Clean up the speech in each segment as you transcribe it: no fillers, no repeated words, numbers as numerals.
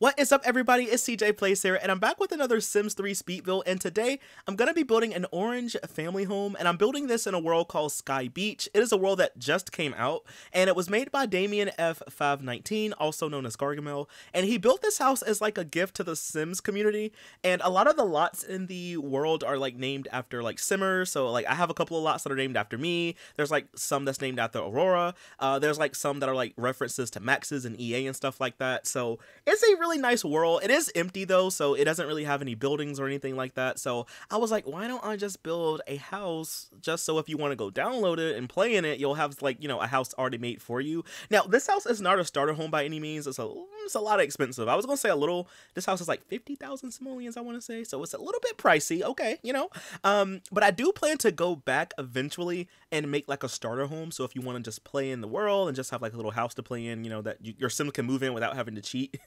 What is up, everybody? It's Cjplays here, and I'm back with another Sims 3 speed build, and today I'm going to be building an orange family home, and I'm building this in a world called Sky Beach. It is a world that just came out, and it was made by Damien F519, also known as Gargamel, and he built this house as like a gift to the Sims community, and a lot of the lots in the world are like named after like Simmers, so like I have a couple of lots that are named after me. There's like some that's named after Aurora. There's like some that are like references to Max's and EA and stuff like that, so it's a really nice world. It is empty though, so it doesn't really have any buildings or anything like that. So I was like, why don't I just build a house just so if you want to go download it and play in it, you'll have like, you know, a house already made for you. Now, this house is not a starter home by any means. It's a lot of expensive. I was gonna say a little. This house is like 50,000 simoleons, I want to say, so it's a little bit pricey. Okay, you know, but I do plan to go back eventually and make like a starter home. So if you want to just play in the world and just have like a little house to play in, you know, that your sim can move in without having to cheat,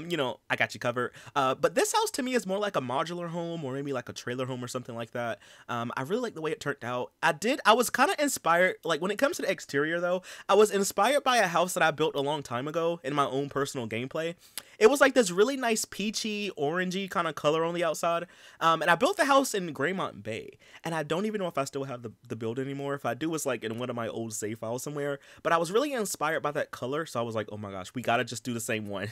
you know, I got you covered. But this house to me is more like a modular home or maybe like a trailer home or something like that. I really like the way it turned out. I was kind of inspired, like when it comes to the exterior though, I was inspired by a house that I built a long time ago in my own personal gameplay. It was like this really nice peachy, orangey kind of color on the outside. And I built the house in Greymont Bay. And I don't even know if I still have the build anymore. If I do, it's like in one of my old save files somewhere. But I was really inspired by that color. So I was like, oh my gosh, we gotta just do the same one.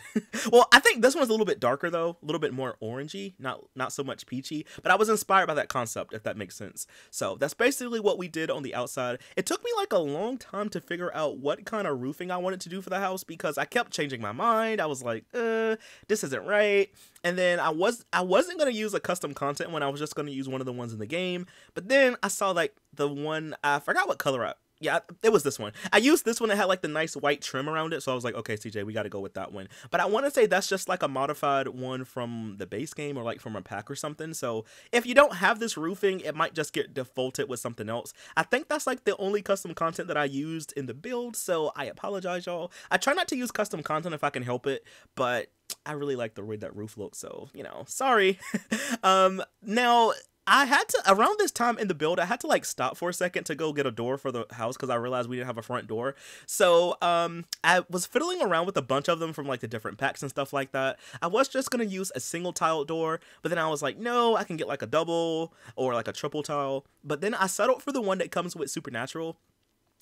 Well, I think this one's a little bit darker though. A little bit more orangey, not so much peachy. But I was inspired by that concept, if that makes sense. So that's basically what we did on the outside. It took me like a long time to figure out what kind of roofing I wanted to do for the house because I kept changing my mind. I was like, this isn't right. And then I wasn't gonna use a custom content when I was just gonna use one of the ones in the game. But then I saw like the one, I forgot what color yeah, it was this one. I used this one that had like the nice white trim around it, so I was like, okay, CJ, we got to go with that one. But I want to say that's just like a modified one from the base game or like from a pack or something. So if you don't have this roofing, it might just get defaulted with something else. I think that's like the only custom content that I used in the build, so I apologize, y'all. I try not to use custom content if I can help it, but I really like the way that roof looks, so, you know, sorry. Now, I had to, around this time in the build, I had to like stop for a second to go get a door for the house because I realized we didn't have a front door. So I was fiddling around with a bunch of them from like the different packs and stuff like that. I was just going to use a single tile door, but then I was like, no, I can get like a double or like a triple tile. But then I settled for the one that comes with Supernatural.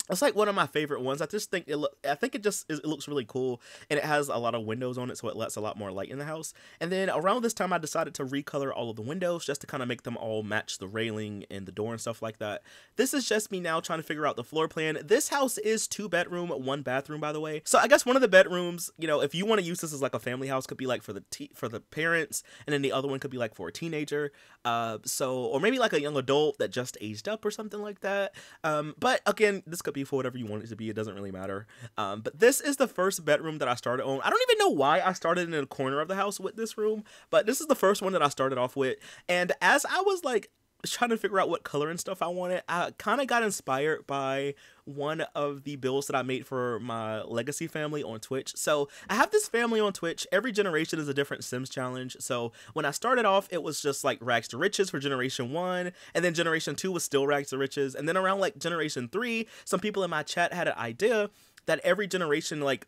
It's like one of my favorite ones. I just think it looks really cool, and it has a lot of windows on it, so it lets a lot more light in the house. And then around this time, I decided to recolor all of the windows just to kind of make them all match the railing and the door and stuff like that. This is just me now trying to figure out the floor plan. This house is 2 bedroom, 1 bathroom, by the way. So I guess one of the bedrooms, you know, if you want to use this as like a family house, could be like for the parents, and then the other one could be like for a teenager. Or maybe like a young adult that just aged up or something like that. But again, this could be for whatever you want it to be. It doesn't really matter. But this is the first bedroom that I started on. I don't even know why I started in a corner of the house with this room, but this is the first one that I started off with. And as I was like trying to figure out what color and stuff I wanted, I kind of got inspired by one of the builds that I made for my legacy family on Twitch. So I have this family on Twitch. Every generation is a different Sims challenge. So when I started off, it was just like rags to riches for generation 1, and then generation 2 was still rags to riches, and then around like generation 3, some people in my chat had an idea that every generation like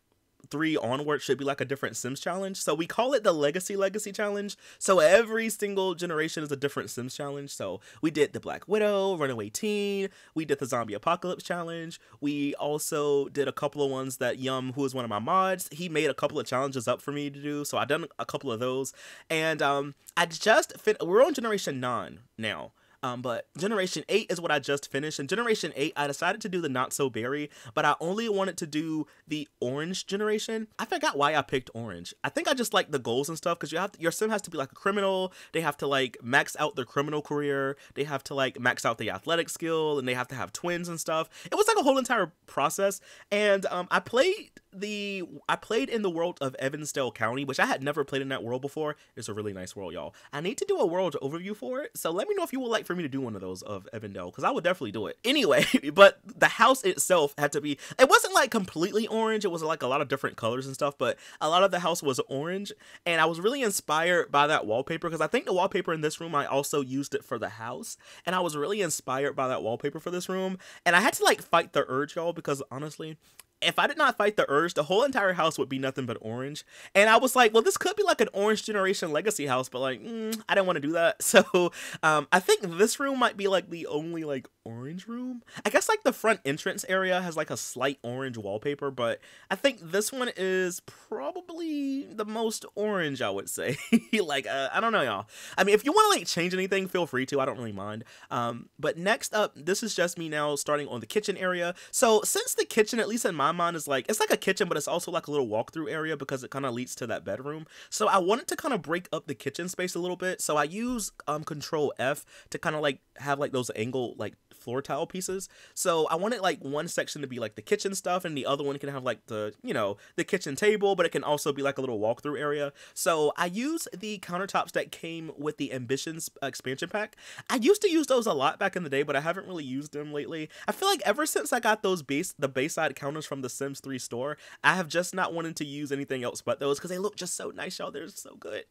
3 onward should be like a different Sims challenge. So we call it the Legacy Challenge. So every single generation is a different Sims challenge. So we did the Black Widow, Runaway Teen, we did the Zombie Apocalypse challenge. We also did a couple of ones that Yum, who is one of my mods, he made a couple of challenges up for me to do. So I done a couple of those. And we're on generation 9 now. But generation 8 is what I just finished, and generation 8 I decided to do the not so berry, but I only wanted to do the orange generation. I forgot why I picked orange. I think I just like the goals and stuff, because your sim has to be like a criminal. They have to like max out their criminal career, they have to like max out the athletic skill, and they have to have twins and stuff. It was like a whole entire process. And I played in the world of Evansdale County, which I had never played in that world before. It's a really nice world, y'all. I need to do a world overview for it, so let me know if you would like for me to do one of those of Evandale, because I would definitely do it. Anyway, but the house itself had to be, it wasn't like completely orange, it was like a lot of different colors and stuff, but a lot of the house was orange, and I was really inspired by that wallpaper, because I think the wallpaper in this room, I also used it for the house, and I was really inspired by that wallpaper for this room, and I had to like fight the urge, y'all, because honestly, if I did not fight the urge, the whole entire house would be nothing but orange. And I was like, well, this could be like an Orange Generation Legacy house, but like, I didn't want to do that. So I think this room might be like the only like orange room. I guess like the front entrance area has like a slight orange wallpaper, but I think this one is probably the most orange, I would say. Like, I don't know, y'all. I mean, if you want to like change anything, feel free to. I don't really mind. But next up, this is just me now starting on the kitchen area. So since the kitchen, at least in my mind, is like, it's like a kitchen, but it's also like a little walkthrough area because it kind of leads to that bedroom. So I wanted to kind of break up the kitchen space a little bit. So I use Control F to kind of like have like those angle like floor tile pieces. So I wanted like one section to be like the kitchen stuff, and the other one can have like the, you know, the kitchen table, but it can also be like a little walkthrough area. So I use the countertops that came with the Ambitions expansion pack. I used to use those a lot back in the day, but I haven't really used them lately. I feel like ever since I got those the Bayside counters from the Sims 3 store, I have just not wanted to use anything else but those because they look just so nice, y'all. They're so good.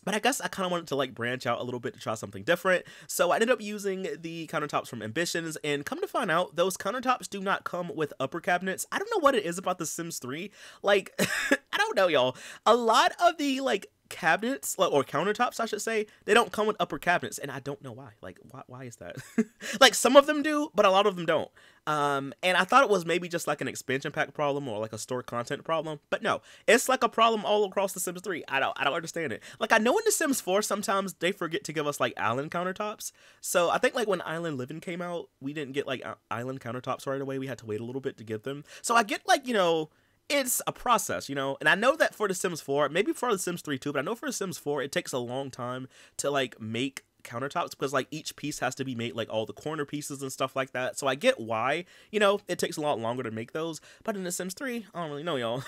But I guess I kind of wanted to like branch out a little bit to try something different. So I ended up using the countertops from Ambitions, and come to find out, those countertops do not come with upper cabinets. I don't know what it is about the Sims 3. Like, I don't know, y'all. A lot of the like cabinets, or countertops I should say, they don't come with upper cabinets, and I don't know why. Like, why is that? Like, some of them do, but a lot of them don't. And I thought it was maybe just like an expansion pack problem or like a store content problem, but no, it's like a problem all across the Sims 3. I don't understand it. Like, I know in the Sims 4 sometimes they forget to give us like island countertops. So I think like when Island Living came out, we didn't get like island countertops right away. We had to wait a little bit to get them. So I get like, you know, it's a process, you know, and I know that for the Sims 4, maybe for the Sims 3 too, but I know for the Sims 4, it takes a long time to like make countertops because like each piece has to be made, like all the corner pieces and stuff like that. So I get why, you know, it takes a lot longer to make those, but in the Sims 3, I don't really know, y'all.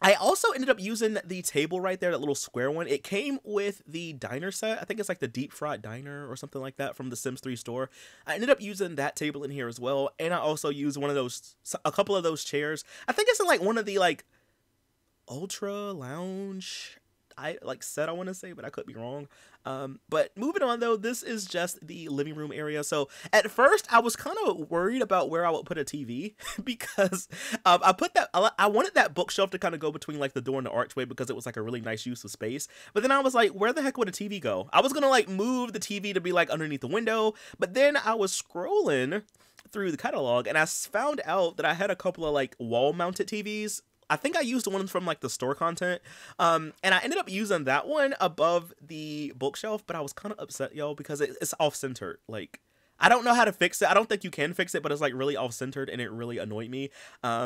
I also ended up using the table right there, that little square one. It came with the diner set. I think it's like the deep fried diner or something like that from the Sims 3 store. I ended up using that table in here as well. And I also used one of those, a couple of those chairs. I think it's in like one of the like ultra lounge set, I want to say, but I could be wrong. But moving on though, this is just the living room area. So at first I was kind of worried about where I would put a TV because I wanted that bookshelf to kind of go between like the door and the archway because it was like a really nice use of space. But then I was like, where the heck would a TV go? I was gonna like move the TV to be like underneath the window, but then I was scrolling through the catalog and I found out that I had a couple of like wall mounted TVs. I think I used one from like the store content, and I ended up using that one above the bookshelf, but I was kind of upset, y'all, because it's off-centered. Like, I don't know how to fix it. I don't think you can fix it, but it's like really off-centered, and it really annoyed me.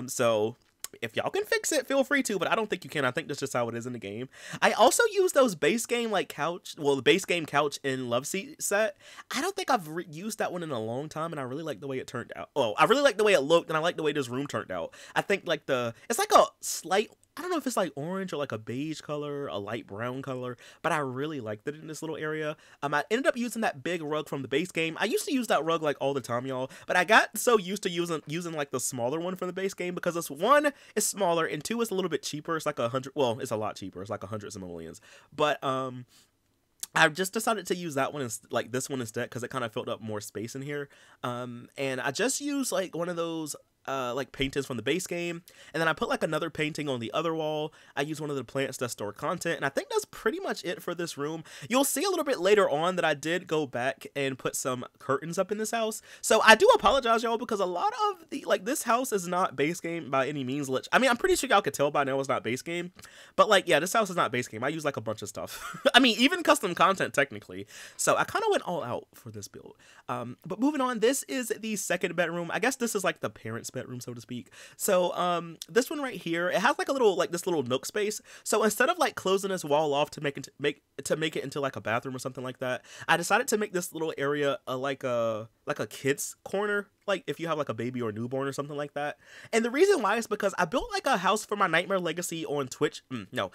So if y'all can fix it, feel free to, but I don't think you can. I think that's just how it is in the game. I also use those base game like couch, well, the base game couch in Love Seat set. I don't think I've used that one in a long time, and I really like the way it turned out. Oh, I really like the way it looked, and I like the way this room turned out. I think like it's like a slight, I don't know if it's like orange or like a beige color, a light brown color, but I really liked it in this little area. I ended up using that big rug from the base game. I used to use that rug like all the time, y'all, but I got so used to using like the smaller one from the base game because this one is smaller and two is a little bit cheaper. It's like 100, well, it's a lot cheaper. It's like 100 simoleons, but I just decided to use that one, like this one instead, because it kind of filled up more space in here. And I just used like one of those like paintings from the base game, and then I put like another painting on the other wall. I use one of the plants that store content, and I think that's pretty much it for this room. You'll see a little bit later on that I did go back and put some curtains up in this house, so I do apologize, y'all, because a lot of the like this house is not base game by any means. I mean, I'm pretty sure y'all could tell by now it's not base game, but like, yeah, this house is not base game. I use like a bunch of stuff. I mean, even custom content technically, so I kind of went all out for this build. But moving on, this is the second bedroom. I guess this is like the parents' bedroom, so to speak. So this one right here, it has like a little this little nook space. So instead of like closing this wall off to make it into like a bathroom or something like that, I decided to make this little area like a kid's corner, like if you have like a baby or newborn or something like that. And the reason why is because I built like a house for my Nightmare Legacy on Twitch. No,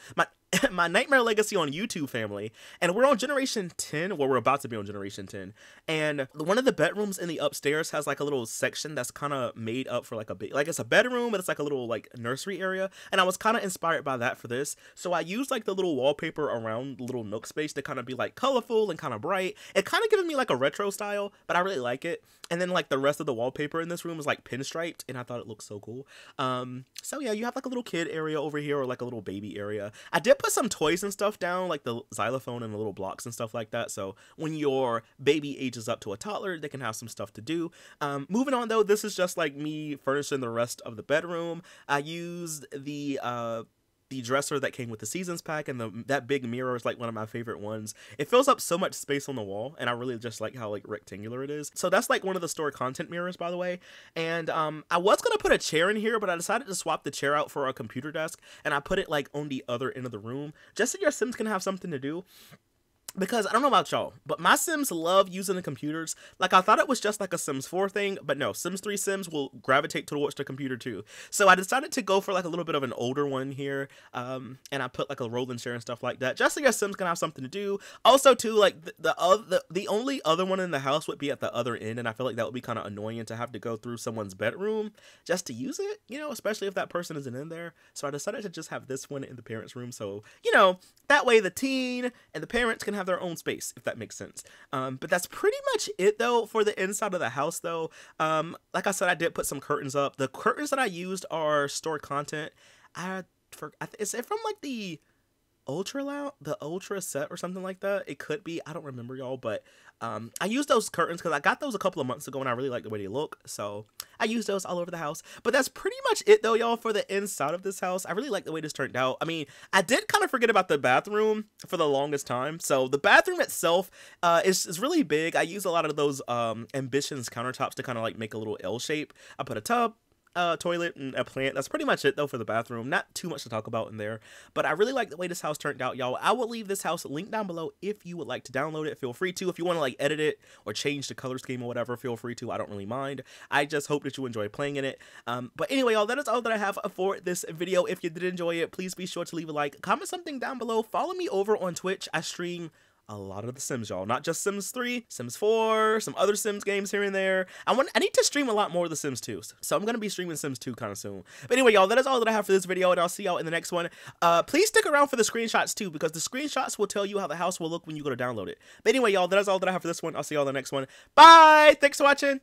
my Nightmare Legacy on YouTube family, and we're on generation 10. Well, we're about to be on generation 10, and one of the bedrooms in the upstairs has like a little section that's kind of made up for like it's a bedroom, but it's like a little like nursery area, and I was kind of inspired by that for this. So I used like the little wallpaper around the little nook space to kind of be like colorful and kind of bright. It kind of gives me like a retro style, but I really like it. And then like the rest of the wallpaper in this room is like pinstriped, and I thought it looked so cool. So yeah, you have like a little kid area over here, or like a little baby area. I did put some toys and stuff down, like the xylophone and the little blocks and stuff like that, so when your baby ages up to a toddler, they can have some stuff to do. Moving on though, this is just like me furnishing the rest of the bedroom. I used the dresser that came with the seasons pack, and that big mirror is like one of my favorite ones. It fills up so much space on the wall, and I really just like how like rectangular it is. So that's like one of the store content mirrors, by the way. And I was gonna put a chair in here, but I decided to swap the chair out for a computer desk, and I put it like on the other end of the room, just so your Sims can have something to do. Because I don't know about y'all, but my Sims love using the computers. Like, I thought it was just like a Sims 4 thing, but no, Sims 3 Sims will gravitate towards the computer too. So I decided to go for like a little bit of an older one here, and I put like a rolling chair and stuff like that, just so your Sims can have something to do. Also too, like the only other one in the house would be at the other end, and I feel like that would be kind of annoying to have to go through someone's bedroom just to use it, you know, especially if that person isn't in there. So I decided to just have this one in the parents' room, so, you know, that way the teen and the parents can have their own space, if that makes sense. But that's pretty much it though for the inside of the house though. Like I said, I did put some curtains up. The curtains that I used are store content. Is it from like the Ultra set or something like that? It could be, I don't remember, y'all, but I used those curtains because I got those a couple of months ago and I really like the way they look, so I used those all over the house. But that's pretty much it though, y'all, for the inside of this house. I really like the way this turned out. I mean, I did kind of forget about the bathroom for the longest time. So the bathroom itself is really big. I use a lot of those Ambitions countertops to kind of like make a little L shape. I put a tub, toilet, and a plant. That's pretty much it though for the bathroom. Not too much to talk about in there, but I really like the way this house turned out, y'all. I will leave this house linked down below if you would like to download it. Feel free to. If you want to like edit it or change the color scheme or whatever, feel free to. I don't really mind. I just hope that you enjoy playing in it. But anyway, y'all, that is all that I have for this video. If you did enjoy it, please be sure to leave a like, comment something down below, follow me over on Twitch. I stream a lot of the Sims, y'all. Not just Sims 3, Sims 4, some other Sims games here and there. I need to stream a lot more of the Sims 2, so I'm gonna be streaming Sims 2 kind of soon. But anyway, y'all, that is all that I have for this video, and I'll see y'all in the next one. Please stick around for the screenshots too, because the screenshots will tell you how the house will look when you go to download it. But anyway, y'all, that is all that I have for this one. I'll see y'all in the next one. Bye! Thanks for watching!